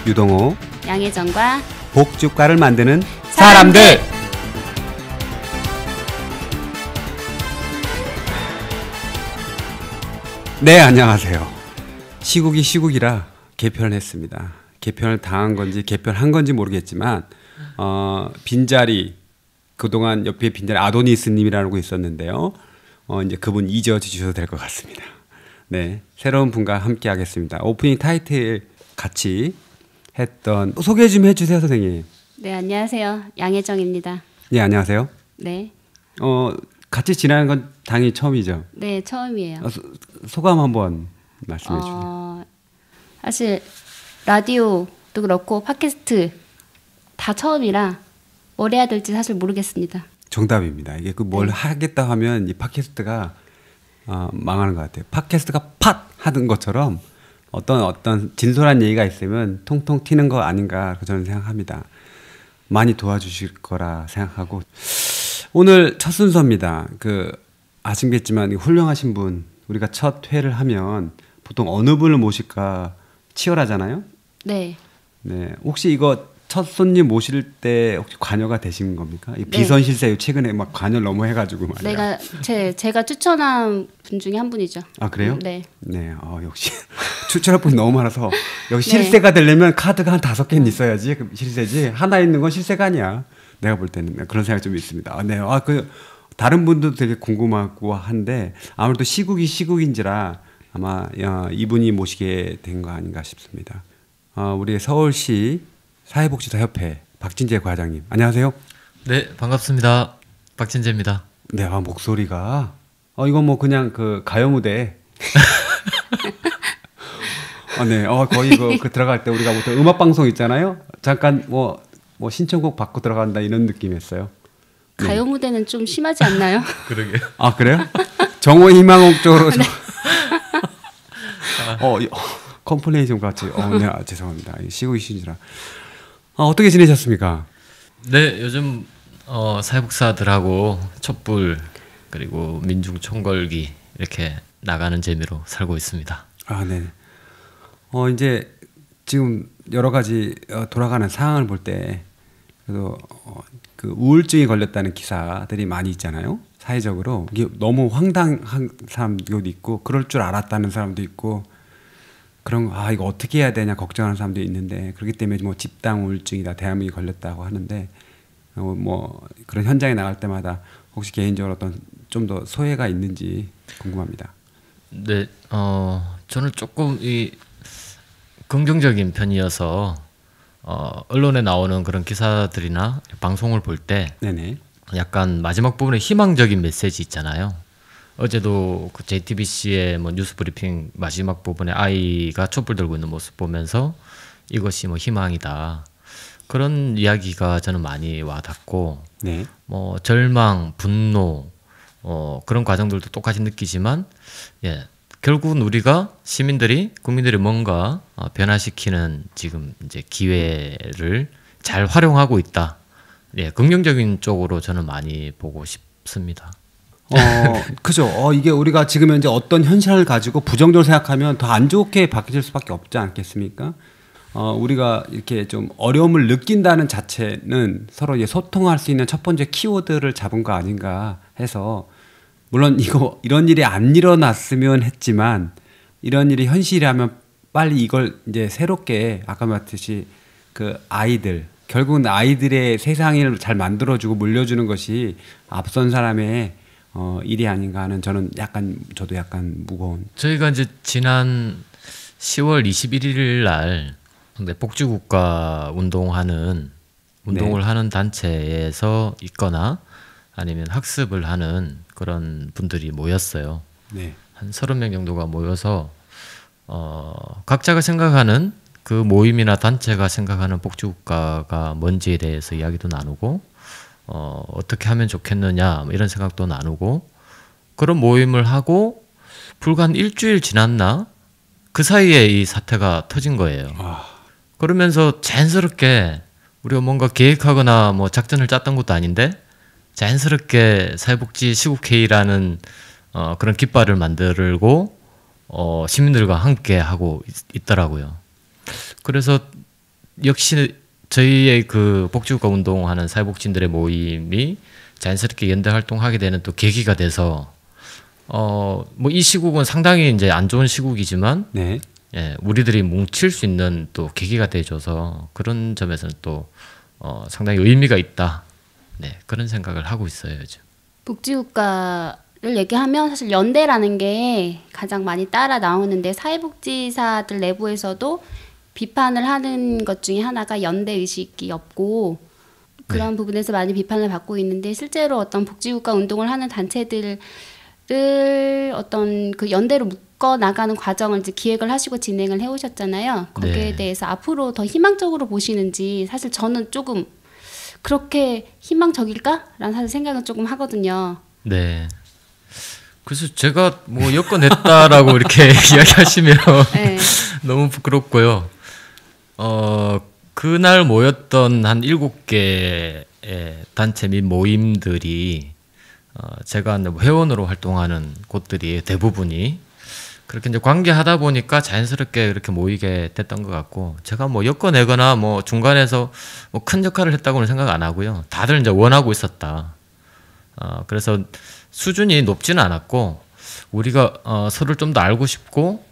유동호, 양혜정과 복주가를 만드는 사람들. 네, 안녕하세요. 시국이 시국이라 개편을 했습니다. 개편을 당한 건지 개편한 건지 모르겠지만 빈자리, 그동안 옆에 빈자리 아도니스님이라고 있었는데요. 이제 그분 잊어주셔도 될 것 같습니다. 네, 새로운 분과 함께 하겠습니다. 오프닝 타이틀 같이 했던 소개 좀 해주세요, 선생님. 네, 안녕하세요. 양혜정입니다. 네, 안녕하세요. 네. 같이 지나는 건 당연히 처음이죠. 네, 처음이에요. 소감 한번 말씀해 주세요. 사실 라디오도 그렇고 팟캐스트 다 처음이라 뭘 해야 될지 사실 모르겠습니다. 정답입니다. 이게 뭘 하겠다 하면 이 팟캐스트가 망하는 것 같아요. 팟캐스트가 팟 하는 것처럼 어떤 진솔한 얘기가 있으면 통통 튀는 거 아닌가 저는 생각합니다. 많이 도와주실 거라 생각하고 오늘 첫 순서입니다. 아시겠지만 훌륭하신 분, 우리가 첫 회를 하면 보통 어느 분을 모실까 치열하잖아요. 네. 네. 혹시 이거 첫 손님 모실 때 혹시 관여가 되신 겁니까? 이 비선실세 최근에 막 관여 너무 해가지고 말이야. 제가 추천한 분 중에 한 분이죠. 아, 그래요? 네. 네. 역시 추천할 분이 너무 많아서 여기 실세가 되려면 카드가 한 5개는 있어야지 실세지. 하나 있는 건 실세가 아니야. 내가 볼 때는 그런 생각이 좀 있습니다. 네. 다른 분도 되게 궁금하고 한데 아무래도 시국이 시국인지라 아마 이분이 모시게 된 거 아닌가 싶습니다. 우리 서울시 사회복지사협회 박진재 과장님, 안녕하세요. 네, 반갑습니다. 박진재입니다. 네, 목소리가 이거 뭐 그냥 가요 무대. 네, 거의 들어갈 때 우리가 보통 음악 방송 있잖아요. 잠깐 뭐 신청곡 받고 들어간다 이런 느낌이었어요. 네. 가요 무대는 좀 심하지 않나요? 그러게요. 아, 그래요? 정호 희망곡 쪽으로 좀. 컴플레인 좀 같이. 네, 죄송합니다. 시국이 시국이라. 어떻게 지내셨습니까? 네, 요즘 사회복사들하고 촛불 그리고 민중 총궐기 이렇게 나가는 재미로 살고 있습니다. 아, 네. 이제 지금 여러 가지 돌아가는 상황을 볼 때 그래도 우울증이 걸렸다는 기사들이 많이 있잖아요. 사회적으로 이게 너무 황당한 사람도 있고 그럴 줄 알았다는 사람도 있고. 그런 이거 어떻게 해야 되냐 걱정하는 사람도 있는데 그렇기 때문에 집단 우울증이다 대한민국이 걸렸다고 하는데 그런 현장에 나갈 때마다 혹시 개인적으로 어떤 좀 더 소외가 있는지 궁금합니다. 네, 저는 조금 긍정적인 편이어서 언론에 나오는 그런 기사들이나 방송을 볼 때 약간 마지막 부분에 희망적인 메시지 있잖아요. 어제도 JTBC의 뉴스 브리핑 마지막 부분에 아이가 촛불 들고 있는 모습 보면서 이것이 희망이다. 그런 이야기가 저는 많이 와닿고 절망, 분노 그런 과정들도 똑같이 느끼지만 결국은 우리가 국민들이 뭔가 변화시키는 지금 이제 기회를 잘 활용하고 있다. 긍정적인 쪽으로 저는 많이 보고 싶습니다. 그죠. 이게 우리가 지금 현재 어떤 현실을 가지고 부정적으로 생각하면 더 안 좋게 바뀔 수밖에 없지 않겠습니까? 우리가 이렇게 좀 어려움을 느낀다는 자체는 서로 소통할 수 있는 첫 번째 키워드를 잡은 거 아닌가 해서 물론 이런 일이 안 일어났으면 했지만 이런 일이 현실이라면 빨리 이걸 이제 새롭게 아까 말했듯이 결국은 아이들의 세상을 잘 만들어주고 물려주는 것이 앞선 사람의 일이 아닌가 하는 저도 약간 무거운. 저희가 이제 지난 10월 21일 날 복지국가 운동을 하는 단체에서 있거나 아니면 학습을 하는 그런 분들이 모였어요. 한 30명 정도가 모여서 각자가 생각하는 그 모임이나 단체가 생각하는 복지국가가 뭔지에 대해서 이야기도 나누고 어떻게 하면 좋겠느냐 이런 생각도 나누고 그런 모임을 하고 불과 한 일주일 지났나 그 사이에 이 사태가 터진 거예요. 그러면서 자연스럽게 우리가 뭔가 계획하거나 작전을 짰던 것도 아닌데 자연스럽게 사회복지 시국회의라는 그런 깃발을 만들고 시민들과 함께 하고 있더라고요. 그래서 역시 저희의 그 복지국가 운동하는 사회복지인들의 모임이 자연스럽게 연대 활동하게 되는 또 계기가 돼서 뭐 이 시국은 상당히 이제 안 좋은 시국이지만 네. 예, 우리들이 뭉칠 수 있는 또 계기가 돼줘서 그런 점에서는 또 상당히 의미가 있다. 네, 그런 생각을 하고 있어요 요즘. 복지국가를 얘기하면 사실 연대라는 게 가장 많이 따라 나오는데 사회복지사들 내부에서도 비판을 하는 것 중에 하나가 연대 의식이 없고 그런 네. 부분에서 많이 비판을 받고 있는데 실제로 어떤 복지국가 운동을 하는 단체들을 어떤 그 연대로 묶어 나가는 과정을 이제 기획을 하시고 진행을 해오셨잖아요. 거기에 네. 대해서 앞으로 더 희망적으로 보시는지 사실 저는 조금 그렇게 희망적일까라는 사실 생각은 조금 하거든요. 네. 그래서 제가 뭐 엮어냈다라고 이렇게 이야기하시면 네. 너무 부끄럽고요. 그날 모였던 한 7개의 단체 및 모임들이 제가 회원으로 활동하는 곳들이 대부분이 그렇게 이제 관계하다 보니까 자연스럽게 이렇게 모이게 됐던 것 같고 제가 뭐 엮어내거나 뭐 중간에서 뭐 큰 역할을 했다고는 생각 안 하고요. 다들 이제 원하고 있었다. 그래서 수준이 높지는 않았고 우리가 서로를 좀 더 알고 싶고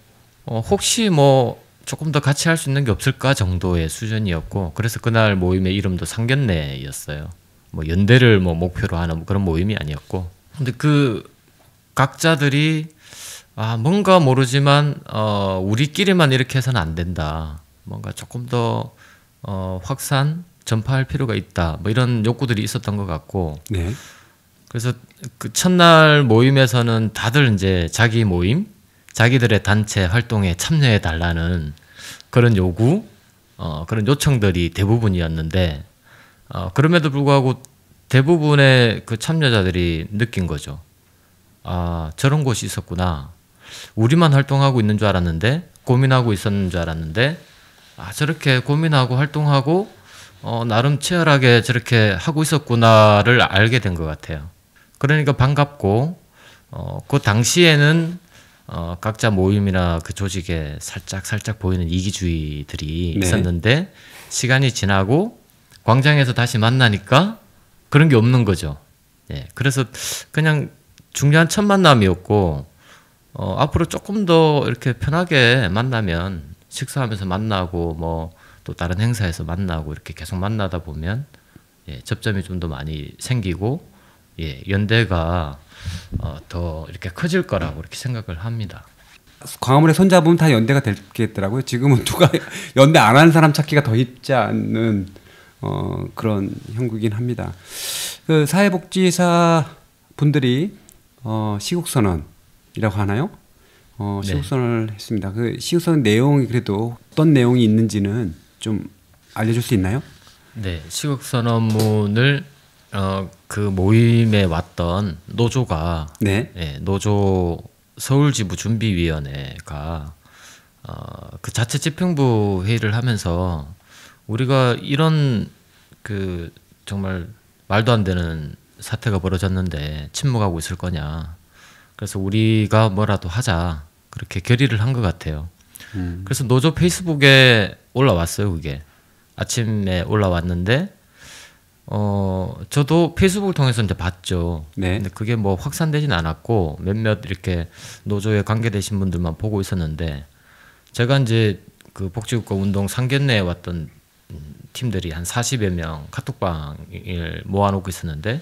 혹시 뭐 조금 더 같이 할 수 있는 게 없을까 정도의 수준이었고 그래서 그날 모임의 이름도 상견례였어요. 뭐 연대를 뭐 목표로 하는 그런 모임이 아니었고 근데 그 각자들이 뭔가 모르지만 우리끼리만 이렇게 해서는 안 된다. 뭔가 조금 더 확산, 전파할 필요가 있다. 뭐 이런 욕구들이 있었던 것 같고. 네. 그래서 그 첫날 모임에서는 다들 이제 자기 모임, 자기들의 단체 활동에 참여해 달라는 그런 요구, 그런 요청들이 대부분이었는데 그럼에도 불구하고 대부분의 그 참여자들이 느낀 거죠. 저런 곳이 있었구나. 우리만 활동하고 있는 줄 알았는데 고민하고 있었는 줄 알았는데 저렇게 고민하고 활동하고 나름 치열하게 저렇게 하고 있었구나를 알게 된 것 같아요. 그러니까 반갑고 그 당시에는 각자 모임이나 그 조직에 살짝 보이는 이기주의들이 네. 있었는데 시간이 지나고 광장에서 다시 만나니까 그런 게 없는 거죠. 예, 그래서 그냥 중요한 첫 만남이었고 앞으로 조금 더 이렇게 편하게 만나면 식사하면서 만나고 뭐 또 다른 행사에서 만나고 이렇게 계속 만나다 보면 예, 접점이 좀 더 많이 생기고 예, 연대가 더 이렇게 커질 거라고 이렇게 생각을 합니다. 광화문에 손잡으면 다 연대가 되겠더라고요. 지금은 누가 연대 안 하는 사람 찾기가 더 쉽지 않은 그런 형국이긴 합니다. 그 사회복지사 분들이 시국선언이라고 하나요? 시국선언을 네. 했습니다. 그 시국선언 내용이 그래도 어떤 내용이 있는지는 좀 알려줄 수 있나요? 네, 시국선언문을 그 모임에 왔던 노조가 네. 예, 노조 서울지부 준비위원회가 그 자체 집행부 회의를 하면서 우리가 이런 그 정말 말도 안 되는 사태가 벌어졌는데 침묵하고 있을 거냐. 그래서 우리가 뭐라도 하자. 그렇게 결의를 한 것 같아요. 그래서 노조 페이스북에 올라왔어요. 그게 아침에 올라왔는데 저도 페이스북을 통해서 이제 봤죠. 네. 근데 그게 뭐 확산되진 않았고 몇몇 이렇게 노조에 관계되신 분들만 보고 있었는데 제가 이제 그 복지국가 운동 상견례에 왔던 팀들이 한 40여 명 카톡방을 모아놓고 있었는데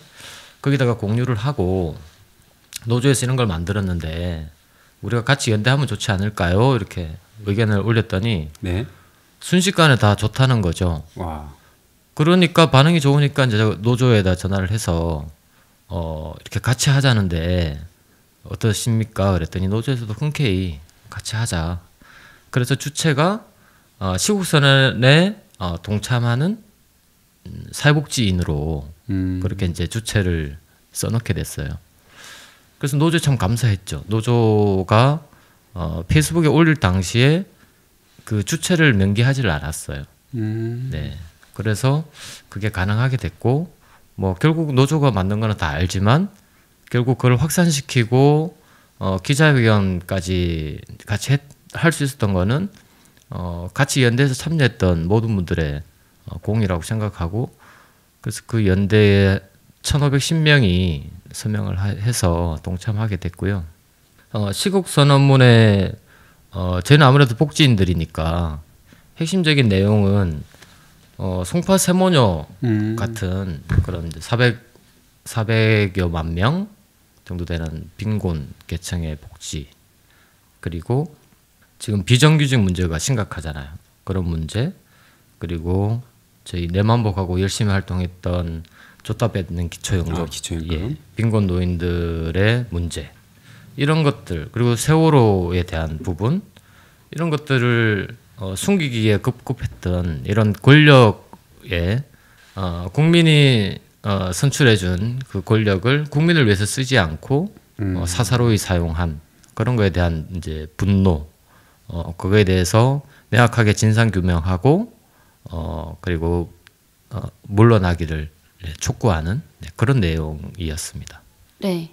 거기다가 공유를 하고 노조에서 이런 걸 만들었는데 우리가 같이 연대하면 좋지 않을까요? 이렇게 의견을 올렸더니 네. 순식간에 다 좋다는 거죠. 와. 그러니까 반응이 좋으니까 이제 노조에다 전화를 해서 이렇게 같이 하자는데 어떠십니까? 그랬더니 노조에서도 흔쾌히 같이 하자. 그래서 주체가 시국선언에 동참하는 사회복지인으로 그렇게 이제 주체를 써놓게 됐어요. 그래서 노조에 참 감사했죠. 노조가 페이스북에 올릴 당시에 그 주체를 명기하지를 않았어요. 네. 그래서 그게 가능하게 됐고 뭐 결국 노조가 만든 거는 다 알지만 결국 그걸 확산시키고 기자회견까지 같이 할 수 있었던 거는 같이 연대에서 참여했던 모든 분들의 공이라고 생각하고 그래서 그 연대에 1,510명이 서명을 해서 동참하게 됐고요. 시국 선언문에 저희는 아무래도 복지인들이니까 핵심적인 내용은 송파 세모녀 같은 그런 400여 만 명 정도 되는 빈곤 계층의 복지 그리고 지금 비정규직 문제가 심각하잖아요. 그런 문제 그리고 저희 내만복하고 열심히 활동했던 줬다 뺏는 기초연금, 예, 빈곤 노인들의 문제 이런 것들 그리고 세월호에 대한 부분 이런 것들을 숨기기에 급급했던 이런 권력에 국민이 선출해준 그 권력을 국민을 위해서 쓰지 않고 사사로이 사용한 그런 거에 대한 이제 분노 그거에 대해서 명확하게 진상 규명하고 그리고 물러나기를 촉구하는 그런 내용이었습니다. 네,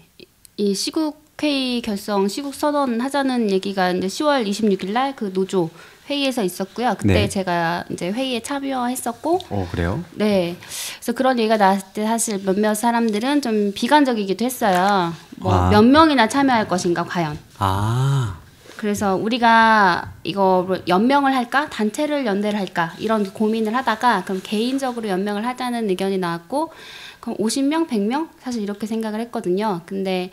이 시국회의 결성, 시국선언 하자는 얘기가 이제 10월 26일 날 그 노조 회의에서 있었고요. 그때 네. 제가 이제 회의에 참여했었고. 그래요? 네, 그래서 그런 얘기가 나왔을 때 사실 몇몇 사람들은 좀 비관적이기도 했어요. 뭐 몇 명이나 참여할 것인가 과연. 그래서 우리가 이거 연명을 할까 단체를 연대를 할까 이런 고민을 하다가 그럼 개인적으로 연명을 하자는 의견이 나왔고 그럼 50명, 100명 사실 이렇게 생각을 했거든요. 근데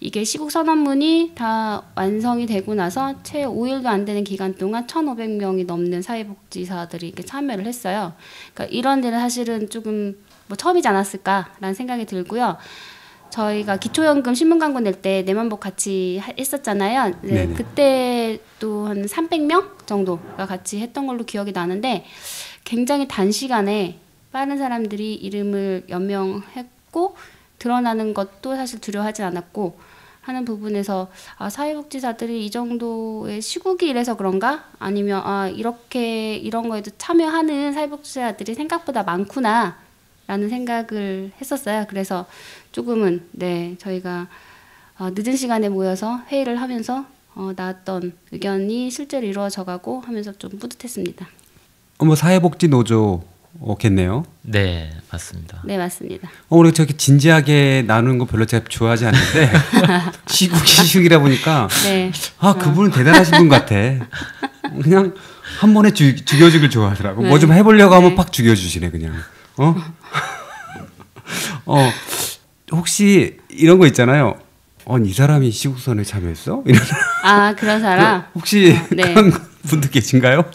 이게 시국 선언문이 다 완성이 되고 나서 채 5일도 안 되는 기간 동안 1,500명이 넘는 사회복지사들이 이렇게 참여를 했어요. 그러니까 이런 데는 사실은 조금 뭐 처음이지 않았을까라는 생각이 들고요. 저희가 기초연금 신문 광고 낼 때 내만복 같이 했었잖아요. 네, 그때 또 한 300명 정도가 같이 했던 걸로 기억이 나는데 굉장히 단시간에 빠른 사람들이 이름을 연명했고 드러나는 것도 사실 두려워하지 않았고 하는 부분에서 사회복지사들이 이 정도의 시국이 이래서 그런가? 아니면 이렇게 이런 거에도 참여하는 사회복지사들이 생각보다 많구나 라는 생각을 했었어요. 그래서 조금은 저희가 늦은 시간에 모여서 회의를 하면서 나왔던 의견이 실제로 이루어져가고 하면서 좀 뿌듯했습니다. 사회복지 노조겠네요. 네, 맞습니다. 네, 맞습니다. 우리가 저렇게 진지하게 나누는 거 별로 제가 좋아하지 않는데 시국이라 보니까 그분은 대단하신 분 같아. 그냥 한 번에 죽여주길 좋아하더라고. 뭐 좀 해보려고 하면 팍 죽여주시네 그냥. 혹시 이런 거 있잖아요. 이 사람이 시국선에 참여했어? 그런 사람? 혹시 그런 분들 계신가요?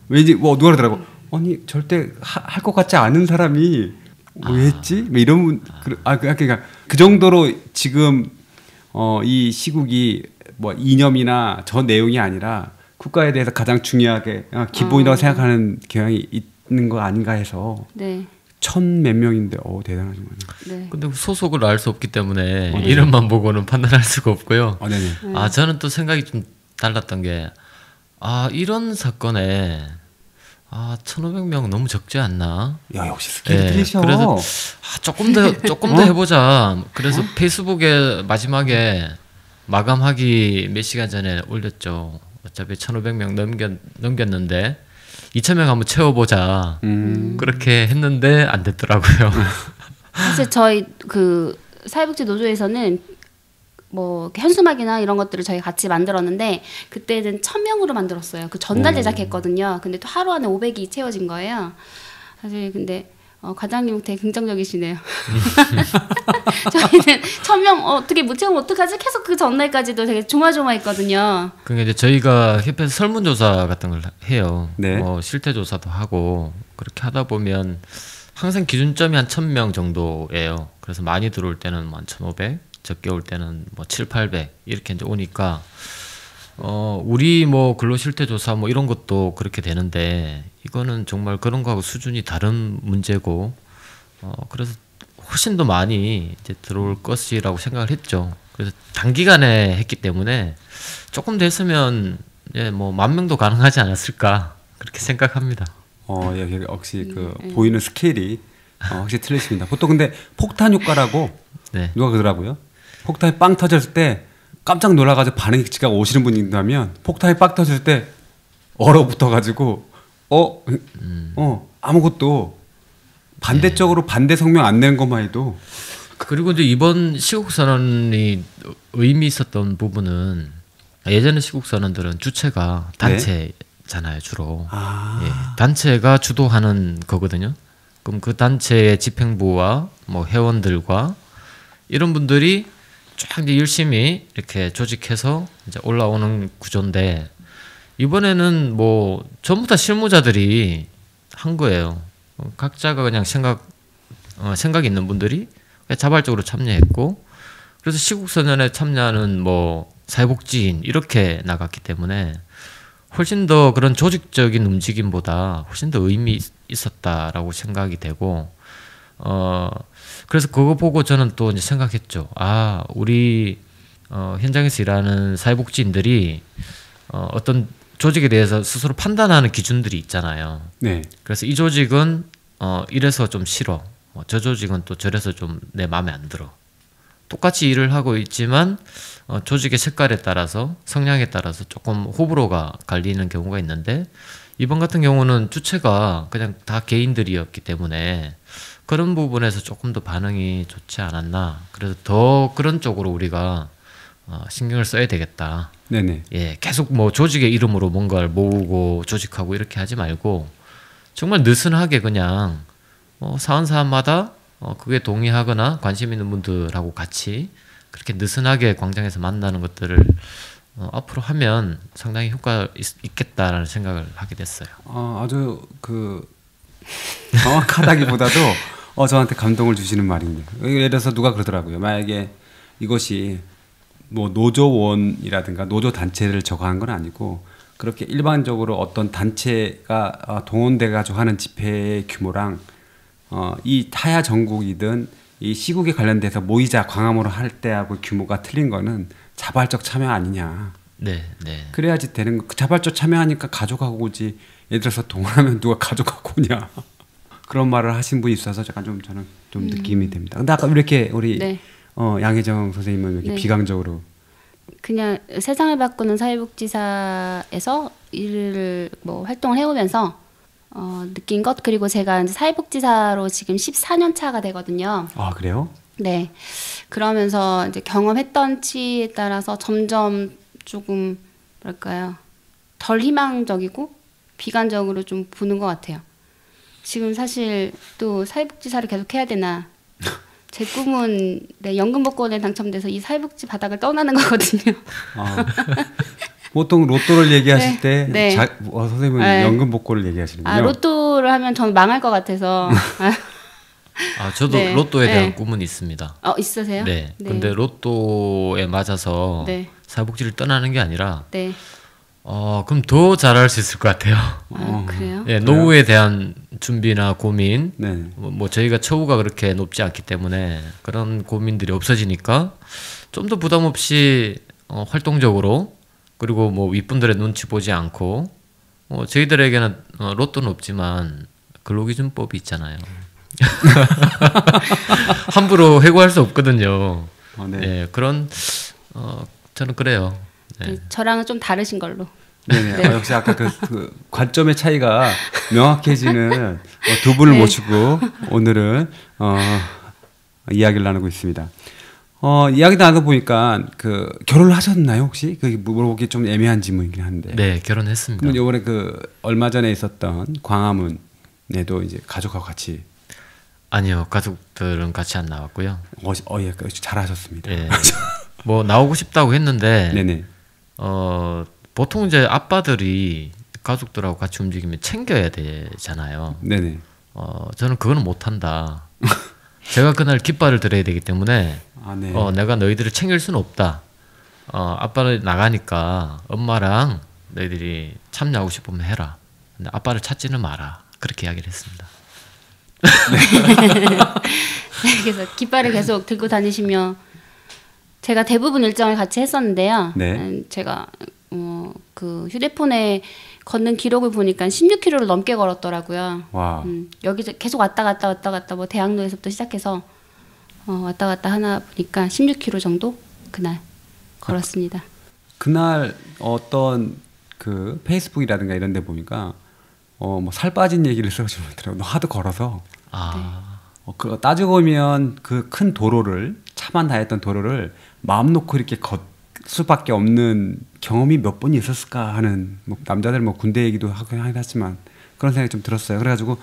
왠지 누가 그러더라고. 아니 절대 할 것 같지 않은 사람이 왜 했지? 이런 분 그러니까 그 정도로 지금 이 시국이 뭐 이념이나 저 내용이 아니라 국가에 대해서 가장 중요하게 기본이라고 생각하는 경향이 있는 거 아닌가 해서 1,000몇 명인데 대단하신 거예요. 네. 근데 소속을 알 수 없기 때문에 이름만 보고는 판단할 수가 없고요. 저는 또 생각이 좀 달랐던 게 이런 사건에 1,500명 너무 적지 않나? 야 역시 스케일이 틀리셔. 그래서 조금 더 해보자. 그래서 페이스북에 마지막에 마감하기 몇 시간 전에 올렸죠. 어차피 1,500명 넘겼는데 2,000명 한번 채워보자. 그렇게 했는데 안 됐더라고요. 사실 저희 그 사회복지 노조에서는 뭐 현수막이나 이런 것들을 저희 같이 만들었는데 그때는 1,000명으로 만들었어요. 그 전날 제작했거든요. 근데 또 하루 안에 500이 채워진 거예요. 사실 근데 과장님 되게 긍정적이시네요. 저희는 1,000명 어떻게 못 채우면 어떡하지? 계속 그 전날까지도 되게 조마조마했거든요. 그러니까 이제 저희가 협회에서 설문조사 같은 걸 해요. 네. 실태조사도 하고 그렇게 하다 보면 항상 기준점이 한 1,000명 정도예요. 그래서 많이 들어올 때는 한 1,500, 적게 올 때는 뭐 7, 800 이렇게 이제 오니까 우리 뭐 근로실태조사 뭐 이런 것도 그렇게 되는데 이거는 정말 그런 거하고 수준이 다른 문제고 그래서 훨씬 더 많이 이제 들어올 것이라고 생각을 했죠. 그래서 단기간에 했기 때문에 조금 됐으면 뭐 10,000명도 가능하지 않았을까 그렇게 생각합니다. 역시 그 보이는 스케일이 확실히 틀리십니다. 보통 근데 폭탄 효과라고 누가 그러더라고요. 폭탄이 빵 터졌을 때 깜짝 놀라가지고 반응이 오시는 분이 있다면 폭탄이 빵 터졌을 때 얼어붙어가지고 아무것도 반대쪽으로 반대 성명 안 내는 것만 해도. 그리고 이제 이번 시국 선언이 의미 있었던 부분은 예전에 시국 선언들은 주체가 단체잖아요, 주로. 예, 단체가 주도하는 거거든요. 그럼 그 단체의 집행부와 뭐 회원들과 이런 분들이 쫙 이제 열심히 이렇게 조직해서 이제 올라오는 구조인데, 이번에는 뭐 전부 다 실무자들이 한 거예요. 각자가 그냥 생각 있는 분들이 그냥 자발적으로 참여했고, 그래서 시국선언에 참여하는 뭐 사회복지인 이렇게 나갔기 때문에 훨씬 더 그런 조직적인 움직임보다 훨씬 더 의미 있었다라고 생각이 되고, 그래서 그거 보고 저는 또 이제 생각했죠. 아, 우리 현장에서 일하는 사회복지인들이 어떤 조직에 대해서 스스로 판단하는 기준들이 있잖아요. 네. 그래서 이 조직은 이래서 좀 싫어. 저 조직은 또 저래서 좀 내 마음에 안 들어. 똑같이 일을 하고 있지만 조직의 색깔에 따라서 성향에 따라서 조금 호불호가 갈리는 경우가 있는데, 이번 같은 경우는 주체가 그냥 다 개인들이었기 때문에 그런 부분에서 조금 더 반응이 좋지 않았나. 그래서 더 그런 쪽으로 우리가 신경을 써야 되겠다. 네네. 예, 계속 뭐 조직의 이름으로 뭔가를 모으고 조직하고 이렇게 하지 말고 정말 느슨하게 그냥 사안사안마다 그게 동의하거나 관심 있는 분들하고 같이 그렇게 느슨하게 광장에서 만나는 것들을 앞으로 하면 상당히 효과 있겠다라는 생각을 하게 됐어요. 아주 정확하다기보다도 저한테 감동을 주시는 말입니다. 예를 들어서 누가 그러더라고요. 만약에 이것이 뭐 노조원이라든가 노조 단체를 저거한 건 아니고, 그렇게 일반적으로 어떤 단체가 동원돼 가지고 하는 집회의 규모랑 이 타야 전국이든 이 시국에 관련돼서 모이자 광화문으로 할 때하고 규모가 틀린 거는 자발적 참여 아니냐. 네, 네. 그래야지 되는 거. 자발적 참여하니까 가져가고 오지. 예를 들어서 동원하면 누가 가져가고 오냐. 그런 말을 하신 분이 있어서 제가 저는 좀 느낌이 됩니다. 근데 아까 이렇게 우리 양혜정 선생님은 이렇게 비강적으로 그냥 세상을 바꾸는 사회복지사에서 일을 뭐 활동을 해오면서 느낀 것, 그리고 제가 이제 사회복지사로 지금 14년 차가 되거든요. 아, 그래요? 네. 그러면서 이제 경험했던 치에 따라서 점점 조금 뭐랄까요, 덜 희망적이고 비관적으로 좀 보는 것 같아요. 지금 사실 또 사회복지사를 계속 해야 되나. 제 꿈은 연금복권에 당첨돼서 이 사회복지 바닥을 떠나는 거거든요. 보통 로또를 얘기하실 때 선생님은 연금복권을 얘기하시는군요. 로또를 하면 저는 망할 것 같아서. 저도 로또에 대한 꿈은 있습니다. 있으세요? 네. 근데 로또에 맞아서 사회복지를 떠나는 게 아니라 그럼 더 잘할 수 있을 것 같아요. 그래요? 네, 노후에 대한 준비나 고민, 뭐 저희가 처우가 그렇게 높지 않기 때문에 그런 고민들이 없어지니까 좀 더 부담 없이 활동적으로, 그리고 뭐 윗분들의 눈치 보지 않고, 저희들에게는 로또는 없지만 근로기준법이 있잖아요. 함부로 해고할 수 없거든요. 네, 그런 저는 그래요. 네. 저랑은 좀 다르신 걸로. 네. 역시 아까 그 관점의 차이가 명확해지는 두 분을 모시고 오늘은 이야기를 나누고 있습니다. 이야기 나누다 보니까 결혼을 하셨나요 혹시? 그게 물어보기 좀 애매한 질문이긴 한데. 네, 결혼했습니다. 그럼 이번에 얼마 전에 있었던 광화문에도 이제 가족하고 같이. 아니요, 가족들은 같이 안 나왔고요. 잘하셨습니다. 네. 뭐 나오고 싶다고 했는데. 네네. 보통 이제 아빠들이 가족들하고 같이 움직이면 챙겨야 되잖아요. 네네. 저는 그거는 못한다. 제가 그날 깃발을 들어야 되기 때문에 내가 너희들을 챙길 수는 없다. 아빠는 나가니까 엄마랑 너희들이 참여하고 싶으면 해라. 근데 아빠를 찾지는 마라. 그렇게 이야기를 했습니다. 그래서 깃발을 계속 들고 다니시며 제가 대부분 일정을 같이 했었는데요. 제가 그 휴대폰에 걷는 기록을 보니까 16km를 넘게 걸었더라고요. 와. 여기 계속 왔다 갔다 뭐 대학로에서부터 시작해서 왔다 갔다 하나 보니까 16km 정도 그날 걸었습니다. 그날 어떤 그 페이스북이라든가 이런 데 보니까 뭐 살 빠진 얘기를 써주고 있더라고요. 하도 걸어서. 그거 따지고 보면 그 큰 도로를 차만 다녔던 도로를 마음 놓고 이렇게 걷 수밖에 없는 경험이 몇 번이 있었을까 하는 뭐 남자들 뭐 군대 얘기도 하긴 하지만 그런 생각이 좀 들었어요. 그래가지고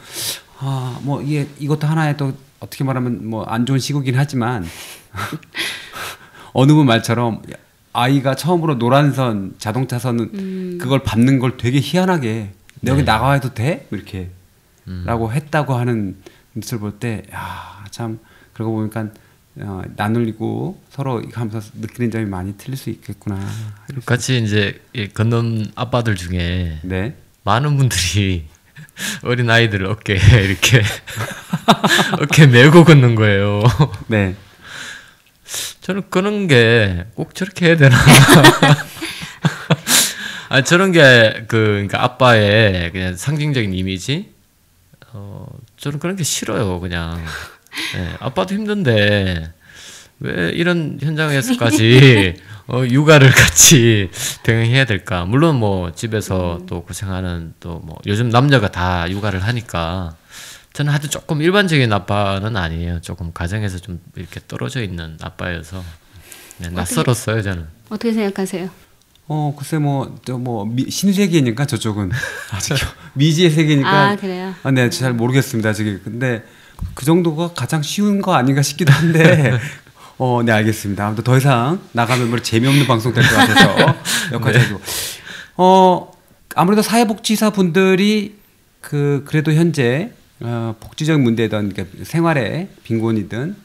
뭐 이것도 하나의 또 어떻게 말하면 뭐 안 좋은 시국이긴 하지만 어느 분 말처럼 아이가 처음으로 노란선 자동차선은 그걸 밟는 걸 되게 희한하게 내 여기 나가도 돼? 이렇게 라고 했다고 하는 뉴스를 볼 때 참 그러고 보니까 나눌리고 서로 하면서 느끼는 점이 많이 틀릴 수 있겠구나. 같이 이제 걷는 아빠들 중에 많은 분들이 어린 아이들 어깨에 이렇게 어깨 메고 걷는 거예요. 네. 저는 그런 게 꼭 저렇게 해야 되나? 저런 게 그러니까 아빠의 그냥 상징적인 이미지. 저는 그런 게 싫어요, 그냥. 아빠도 힘든데 왜 이런 현장에서까지 육아를 같이 병행해야 될까? 물론 뭐 집에서 또 고생하는 또 뭐 요즘 남자가 다 육아를 하니까 저는 하여튼 조금 일반적인 아빠는 아니에요. 조금 가정에서 좀 이렇게 떨어져 있는 아빠여서 낯설었어요, 저는. 어떻게 생각하세요? 글쎄 신세계니까 저쪽은 아직 미지의 세계니까. 그래요? 네, 잘 모르겠습니다, 지금. 근데 그 정도가 가장 쉬운 거 아닌가 싶기도 한데. 네, 알겠습니다. 아무튼 더 이상 나가면 뭐 재미없는 방송 될 것 같아서 여기까지 해주고. 아무래도 사회복지사 분들이 그래도 현재 복지적 문제든 생활의 빈곤이든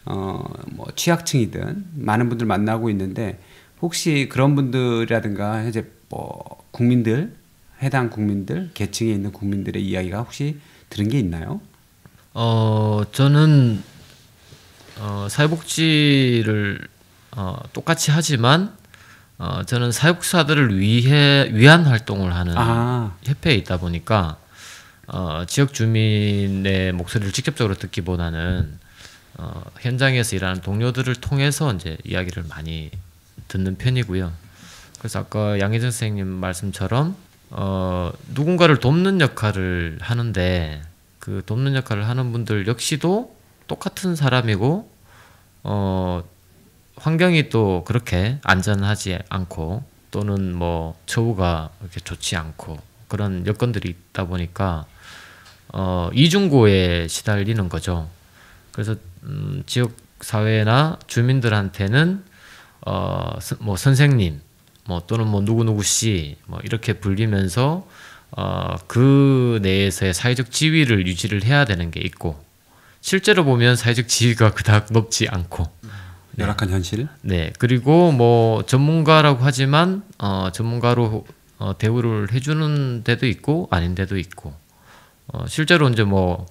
뭐 취약층이든 많은 분들 만나고 있는데 혹시 그런 분들이라든가 현재 뭐 국민들 해당 국민들 계층에 있는 국민들의 이야기가 혹시 들은 게 있나요? 저는 사회복지를 똑같이 하지만 저는 사회복지사들을 위한 활동을 하는 협회에 있다 보니까 지역 주민의 목소리를 직접적으로 듣기보다는 현장에서 일하는 동료들을 통해서 이제 이야기를 많이 듣는 편이고요. 그래서 아까 양혜정 선생님 말씀처럼 누군가를 돕는 역할을 하는데 그 돕는 역할을 하는 분들 역시도 똑같은 사람이고 환경이 또 그렇게 안전하지 않고 또는 뭐 처우가 그렇게 좋지 않고 그런 여건들이 있다 보니까 이중고에 시달리는 거죠. 그래서 지역 사회나 주민들한테는 뭐 선생님 뭐 또는 뭐 누구누구 씨 뭐 이렇게 불리면서 그 내에서의 사회적 지위를 유지를 해야 되는 게 있고 실제로 보면 사회적 지위가 그닥 높지 않고 열악한 현실. 네. 그리고 뭐 전문가라고 하지만 전문가로 대우를 해주는 데도 있고 아닌 데도 있고 실제로 이제 뭐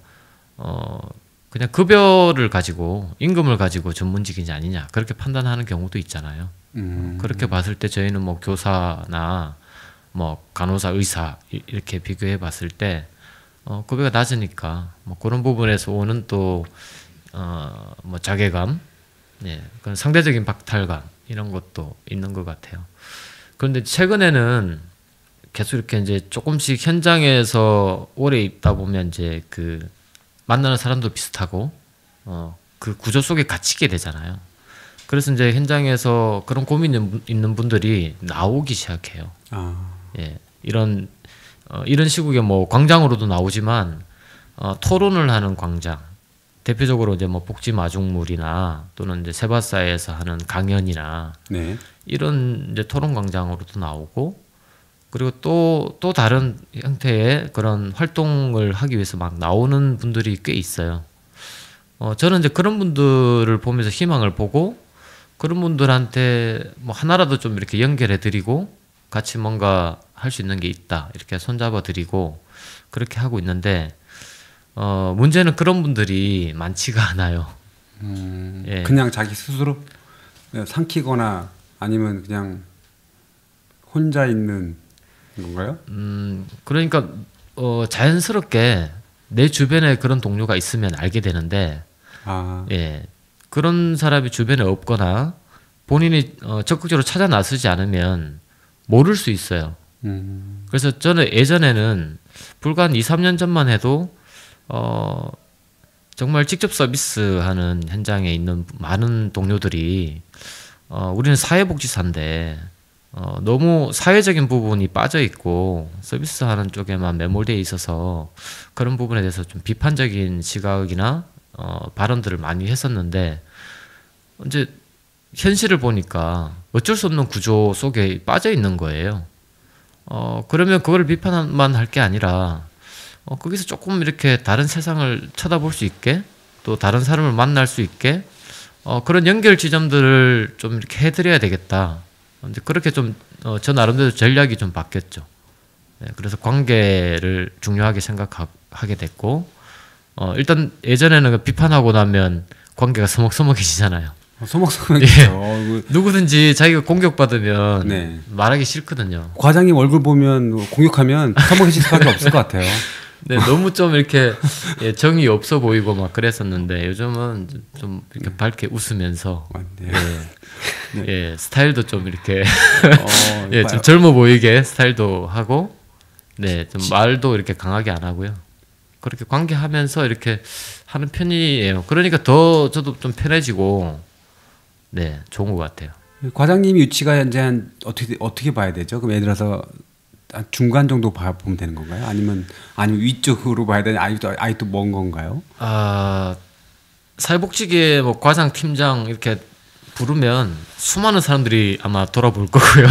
그냥 급여를 가지고 임금을 가지고 전문직이냐 아니냐 그렇게 판단하는 경우도 있잖아요. 그렇게 봤을 때 저희는 뭐 교사나 뭐 간호사, 의사 이렇게 비교해 봤을 때 급여가 낮으니까 뭐 그런 부분에서 오는 또 뭐 자괴감, 그런 상대적인 박탈감 이런 것도 있는 것 같아요. 그런데 최근에는 계속 이렇게 이제 조금씩 현장에서 오래 있다 보면 이제 그 만나는 사람도 비슷하고 그 구조 속에 갇히게 되잖아요. 그래서 이제 현장에서 그런 고민 있는 분들이 나오기 시작해요. 이런 시국에 뭐 광장으로도 나오지만 토론을 하는 광장, 대표적으로 이제 뭐 복지 마중물이나 또는 이제 세바사에서 하는 강연이나 이런 이제 토론 광장으로도 나오고 그리고 또 다른 형태의 그런 활동을 하기 위해서 막 나오는 분들이 꽤 있어요. 저는 이제 그런 분들을 보면서 희망을 보고 그런 분들한테 뭐 하나라도 좀 이렇게 연결해드리고 같이 뭔가 할 수 있는 게 있다 이렇게 손잡아드리고 그렇게 하고 있는데 문제는 그런 분들이 많지가 않아요. 그냥 자기 스스로 삼키거나 아니면 그냥 혼자 있는 건가요? 그러니까 자연스럽게 내 주변에 그런 동료가 있으면 알게 되는데 그런 사람이 주변에 없거나 본인이 적극적으로 찾아 나서지 않으면 모를 수 있어요. 그래서 저는 예전에는 불과 한 2, 3년 전만 해도 정말 직접 서비스하는 현장에 있는 많은 동료들이 우리는 사회복지사인데 너무 사회적인 부분이 빠져 있고 서비스하는 쪽에만 매몰되어 있어서 그런 부분에 대해서 좀 비판적인 시각이나 발언들을 많이 했었는데 이제 현실을 보니까 어쩔 수 없는 구조 속에 빠져 있는 거예요. 그러면 그걸 비판만 할 게 아니라 거기서 조금 이렇게 다른 세상을 쳐다볼 수 있게 또 다른 사람을 만날 수 있게 그런 연결 지점들을 좀 이렇게 해드려야 되겠다. 이제 그렇게 좀 저 나름대로 전략이 좀 바뀌었죠. 네, 그래서 관계를 중요하게 생각하게 됐고 일단 예전에는 비판하고 나면 관계가 서먹서먹해지잖아요. 소먹소먹이죠. 예. 누구든지 자기가 공격받으면 네. 말하기 싫거든요. 과장님 얼굴 보면 공격하면 서먹해질 수밖에 없을 것 같아요. 네, 너무 좀 이렇게 정이 없어 보이고 막 그랬었는데 요즘은 좀 이렇게 밝게 웃으면서 네. 네. 예, 스타일도 좀 이렇게 예, 좀 젊어 보이게 스타일도 하고 네, 좀 말도 이렇게 강하게 안 하고요. 그렇게 관계하면서 이렇게 하는 편이에요. 그러니까 더 저도 좀 편해지고 네, 좋은 것 같아요. 과장님 위치가 현재 한 어떻게 봐야 되죠? 그럼 예를 들어서 한 중간 정도 보면 되는 건가요? 아니면 위쪽으로 봐야 되나? 아니 또 먼 건가요? 사회복지계 뭐 과장, 팀장 이렇게 부르면 수많은 사람들이 아마 돌아볼 거고요.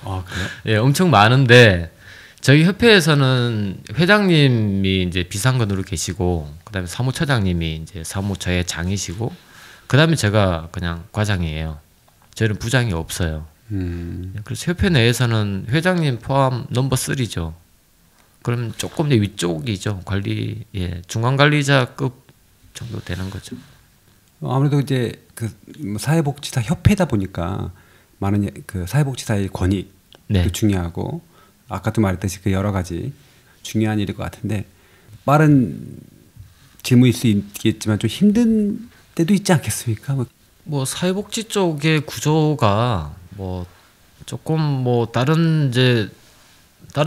아, 그래요? 예, 엄청 많은데 저희 협회에서는 회장님이 이제 비상근으로 계시고 그다음에 사무처장님이 이제 사무처의 장이시고 그다음에 제가 그냥 과장이에요. 저희는 부장이 없어요. 그래서 협회 내에서는 회장님 포함 넘버 3죠. 그럼 조금 더 위쪽이죠. 관리, 예, 중간 관리자급 정도 되는 거죠. 아무래도 이제 그 사회복지사 협회다 보니까 많은 그 사회복지사의 권익도 네. 중요하고 아까도 말했듯이 그 여러 가지 중요한 일일 것 같은데 빠른 질문일 수 있겠지만 좀 힘든 때도 있지 않겠습니까? 뭐 사회복지 쪽의 구조가 뭐 조금 뭐 다른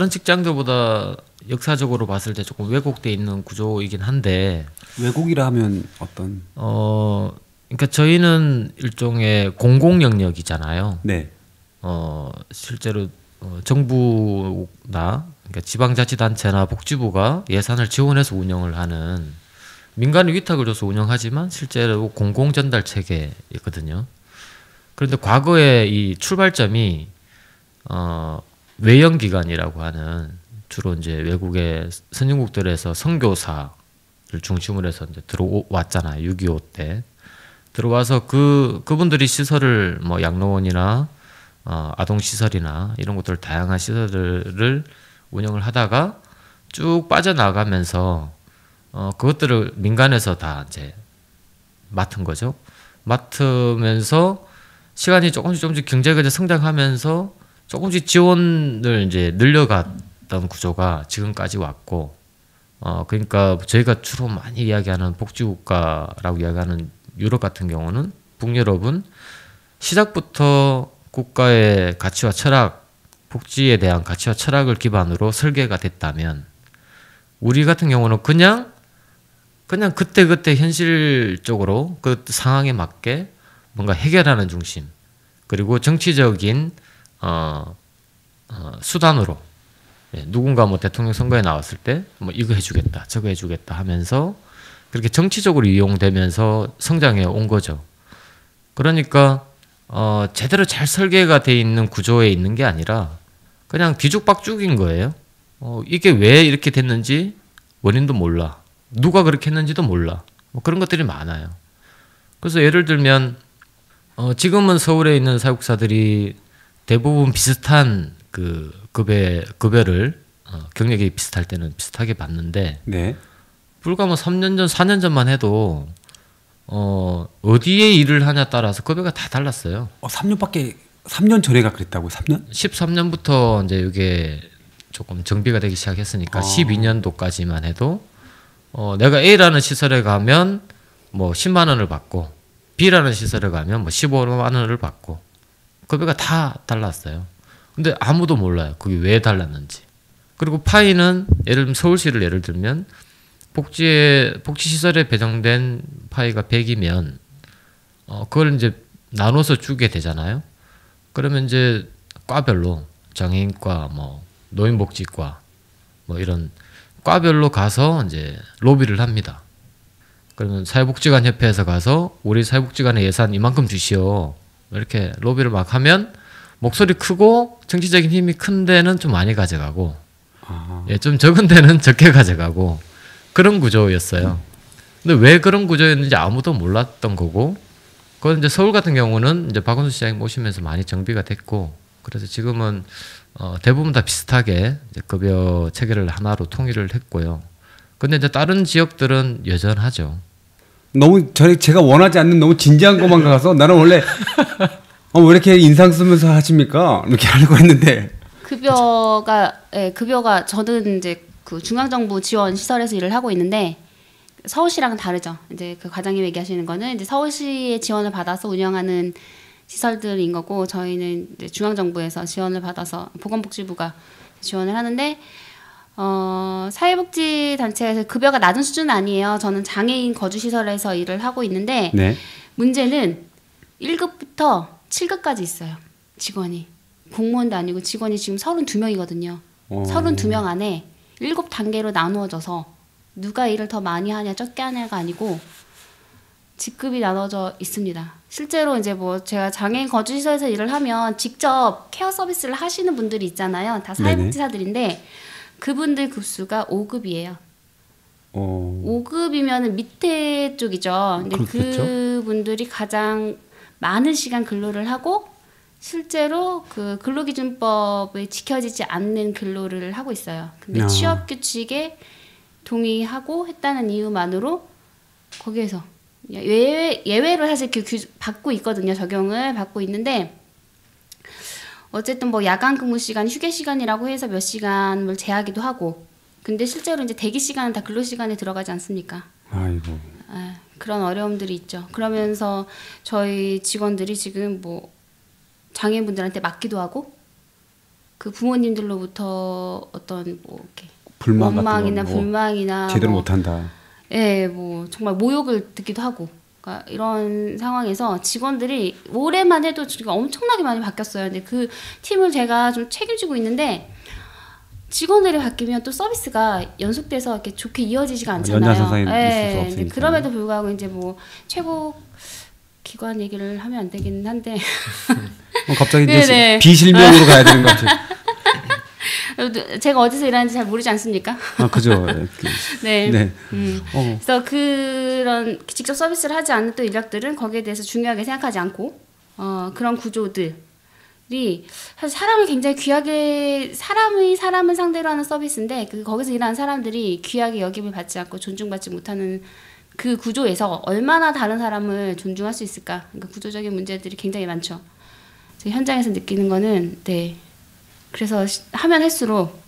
직장들보다 역사적으로 봤을 때 조금 왜곡돼 있는 구조이긴 한데 왜곡이라 하면 어떤? 그러니까 저희는 일종의 공공 영역이잖아요. 네. 실제로 정부나 그러니까 지방자치단체나 복지부가 예산을 지원해서 운영을 하는 민간에 위탁을 줘서 운영하지만 실제로 공공전달 체계이거든요. 그런데 과거에 이 출발점이 외영기관이라고 하는 주로 이제 외국의 선진국들에서 선교사를 중심으로 해서 이제 들어왔잖아요. 6.25 때 들어와서 그분들이 시설을 뭐 양로원이나 아동시설이나 이런 것들 다양한 시설들을 운영을 하다가 쭉 빠져나가면서 그것들을 민간에서 다 이제 맡은 거죠. 맡으면서 시간이 조금씩 경제가 이제 성장하면서 조금씩 지원을 이제 늘려갔던 구조가 지금까지 왔고, 그러니까 저희가 주로 많이 이야기하는 복지국가라고 이야기하는 유럽 같은 경우는 북유럽은 시작부터 국가의 가치와 철학, 복지에 대한 가치와 철학을 기반으로 설계가 됐다면 우리 같은 경우는 그냥 그때 현실적으로 그 상황에 맞게 뭔가 해결하는 중심 그리고 정치적인 수단으로 누군가 뭐 대통령 선거에 나왔을 때 뭐 이거 해주겠다 저거 해주겠다 하면서 그렇게 정치적으로 이용되면서 성장해 온 거죠. 그러니까 제대로 잘 설계가 돼 있는 구조에 있는 게 아니라 그냥 뒤죽박죽인 거예요. 이게 왜 이렇게 됐는지 원인도 몰라. 누가 그렇게 했는지도 몰라. 뭐 그런 것들이 많아요. 그래서 예를 들면 지금은 서울에 있는 사육사들이 대부분 비슷한 그 급여를 경력이 비슷할 때는 비슷하게 받는데 네. 불과 뭐 3년 전, 4년 전만 해도 어디에 일을 하냐 따라서 급여가 다 달랐어요. 3년 전에가 그랬다고요? 3년? 13년부터 이제 이게 조금 정비가 되기 시작했으니까 12년도까지만 해도 내가 A라는 시설에 가면 뭐 10만 원을 받고 B라는 시설에 가면 뭐 15만 원을 받고 급여가 다 달랐어요. 근데 아무도 몰라요. 그게 왜 달랐는지. 그리고 파이는 예를 들면 서울시를 예를 들면 복지시설에 배정된 파이가 100이면 그걸 이제 나눠서 주게 되잖아요. 그러면 이제 과별로 장애인과 뭐 노인복지과 뭐 이런 과별로 가서 이제 로비를 합니다. 그러면 사회복지관 협회에서 가서 우리 사회복지관의 예산 이만큼 주시오. 이렇게 로비를 막 하면 목소리 크고 정치적인 힘이 큰 데는 좀 많이 가져가고 예, 좀 적은 데는 적게 가져가고 그런 구조였어요. 근데 왜 그런 구조였는지 아무도 몰랐던 거고 그건 이제 서울 같은 경우는 이제 박원순 시장이 모시면서 많이 정비가 됐고 그래서 지금은 대부분 다 비슷하게 이제 급여 체계를 하나로 통일을 했고요. 근데 이제 다른 지역들은 여전하죠. 너무 제가 원하지 않는 너무 진지한 것만 가서 나는 원래 왜 이렇게 인상 쓰면서 하십니까? 이렇게 하려고 했는데 급여가 저는 이제 그 중앙정부 지원 시설에서 일을 하고 있는데 서울시랑은 다르죠. 이제 그 과장님 얘기하시는 거는 이제 서울시의 지원을 받아서 운영하는 시설들인 거고 저희는 이제 중앙정부에서 지원을 받아서 보건복지부가 지원을 하는데 사회복지단체에서 급여가 낮은 수준은 아니에요. 저는 장애인 거주시설에서 일을 하고 있는데 네. 문제는 1급부터 7급까지 있어요. 직원이. 공무원도 아니고 직원이 지금 32명이거든요. 32명 안에 7단계로 나누어져서 누가 일을 더 많이 하냐 적게 하냐가 아니고 직급이 나눠져 있습니다. 실제로 이제 뭐 제가 장애인 거주시설에서 일을 하면 직접 케어 서비스를 하시는 분들이 있잖아요. 다 사회복지사들인데 그분들 급수가 5급이에요. 5급이면 밑에 쪽이죠. 근데 그렇겠죠? 그분들이 가장 많은 시간 근로를 하고 실제로 그 근로기준법에 지켜지지 않는 근로를 하고 있어요. 근데 취업규칙에 동의하고 했다는 이유만으로 거기에서 예외로 사실 받고 있거든요. 적용을 받고 있는데 어쨌든 뭐 야간 근무 시간, 휴게 시간이라고 해서 몇 시간을 제하기도 하고 근데 실제로 이제 대기 시간은 다 근로 시간에 들어가지 않습니까? 아이고. 그런 어려움들이 있죠. 그러면서 저희 직원들이 지금 뭐 장애인분들한테 맞기도 하고 그 부모님들로부터 어떤 뭐 이렇게 원망이나 불만이나 제대로 못한다. 예, 뭐 정말 모욕을 듣기도 하고 그러니까 이런 상황에서 직원들이 올해만 해도 엄청나게 많이 바뀌었어요. 근데 그 팀을 제가 좀 책임지고 있는데 직원들이 바뀌면 또 서비스가 연속돼서 이렇게 좋게 이어지지가 않잖아요. 연장선상에 있을 수 없으니까. 그럼에도 불구하고 이제 뭐 최고 기관 얘기를 하면 안 되긴 한데 갑자기 이제 비실명으로 가야 되는 것 같아요. 제가 어디서 일하는지 잘 모르지 않습니까? 그죠. 네. 그래서 그런 직접 서비스를 하지 않는 또 인력들은 거기에 대해서 중요하게 생각하지 않고 그런 구조들이 사실 사람을 굉장히 귀하게 사람을 상대로 하는 서비스인데 거기서 일하는 사람들이 귀하게 여김을 받지 않고 존중받지 못하는 그 구조에서 얼마나 다른 사람을 존중할 수 있을까? 그러니까 구조적인 문제들이 굉장히 많죠. 현장에서 느끼는 거는 그래서 하면 할수록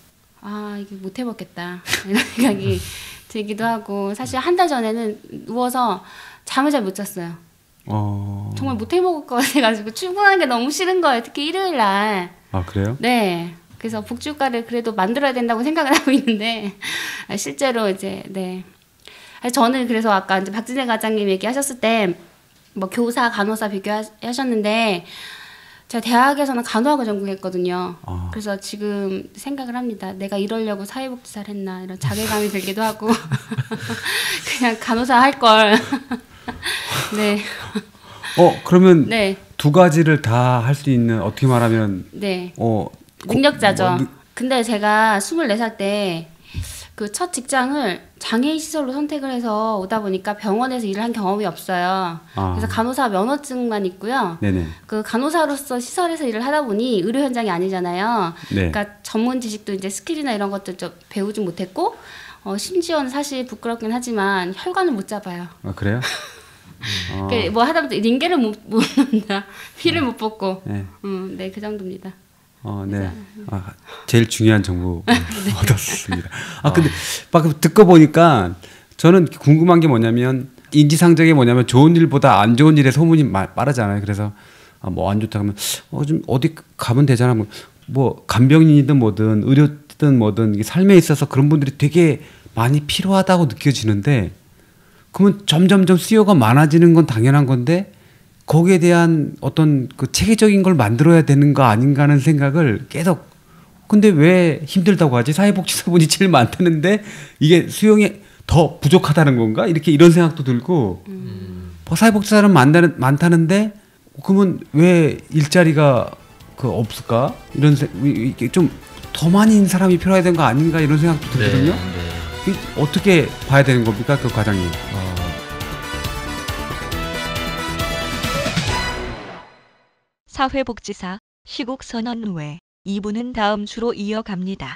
이게 못 해먹겠다 이런 생각이 들기도 하고 사실 한 달 전에는 누워서 잠을 잘 못 잤어요. 정말 못 해먹을 것 같아가지고 출근하는 게 너무 싫은 거예요. 특히 일요일 날. 그래요? 네. 그래서 복지국가를 그래도 만들어야 된다고 생각을 하고 있는데 실제로 이제 저는 그래서 아까 이제 박진애 과장님 얘기하셨을 때 뭐 교사, 간호사 비교하셨는데 제가 대학에서는 간호학을 전공했거든요. 그래서 지금 생각을 합니다. 내가 이러려고 사회복지사를 했나 이런 자괴감이 들기도 하고 그냥 간호사 할 걸. 네. 그러면 두 가지를 다 할 수 있는 어떻게 말하면 능력자죠. 근데 제가 24살 때 그 첫 직장을 장애인 시설로 선택을 해서 오다 보니까 병원에서 일을 한 경험이 없어요. 그래서 간호사 면허증만 있고요. 네네. 그 간호사로서 시설에서 일을 하다 보니 의료 현장이 아니잖아요. 네. 그러니까 전문 지식도 이제 스킬이나 이런 것들 좀 배우지 못했고 심지어는 사실 부끄럽긴 하지만 혈관을 못 잡아요. 그래요? 뭐 하다 보면 링겔을 못 넣는다. 피를 못 뽑고. 네, 그 정도입니다. 네. 제일 중요한 정보 얻었습니다. 근데 막 듣고 보니까 저는 궁금한 게 뭐냐면 인지상정이 뭐냐면 좋은 일보다 안 좋은 일의 소문이 빠르잖아요. 그래서 뭐 안 좋다 하면 좀 어디 가면 되잖아. 뭐 뭐 간병인이든 뭐든 의료든 뭐든 삶에 있어서 그런 분들이 되게 많이 필요하다고 느껴지는데 그러면 점점점 수요가 많아지는 건 당연한 건데 거기에 대한 어떤 그 체계적인 걸 만들어야 되는 거 아닌가 하는 생각을 계속 근데 왜 힘들다고 하지? 사회복지사분이 제일 많다는데 이게 수용이 더 부족하다는 건가? 이렇게 이런 생각도 들고 사회복지사는 많다는데 그러면 왜 일자리가 없을까? 이런 이게 좀 더 많은 사람이 필요해야 되는 거 아닌가 이런 생각도 들거든요. 네. 어떻게 봐야 되는 겁니까, 그 과장님? 사회복지사 시국선언회 2부는 다음 주로 이어갑니다.